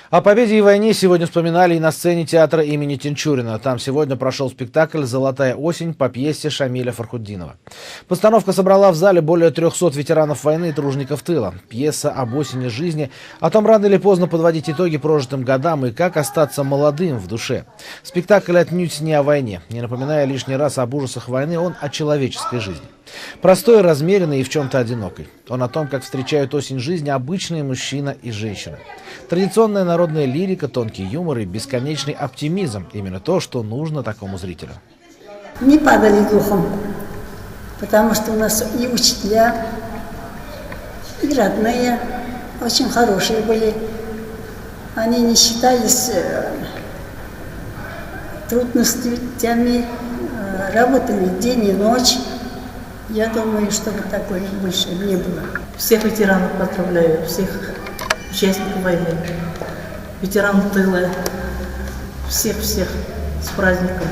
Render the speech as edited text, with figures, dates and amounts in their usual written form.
О победе и войне сегодня вспоминали и на сцене театра имени Тинчурина. Там сегодня прошел спектакль «Золотая осень» по пьесе Шамиля Фархутдинова. Постановка собрала в зале более 300 ветеранов войны и тружеников тыла. Пьеса об осени жизни, о том, рано или поздно подводить итоги прожитым годам и как остаться молодым в душе. Спектакль отнюдь не о войне. Не напоминая лишний раз об ужасах войны, он о человеческой жизни. Простой, размеренный и в чем-то одинокой. Он о том, как встречают осень жизни обычные мужчина и женщина. Традиционная народная лирика, тонкий юмор и бесконечный оптимизм – именно то, что нужно такому зрителю. Не падали духом, потому что у нас и учителя, и родные очень хорошие были. Они не считались трудностями, работали день и ночь. Я думаю, чтобы такое больше не было. Всех ветеранов поздравляю, всех участников войны, ветеранов тыла, всех с праздником.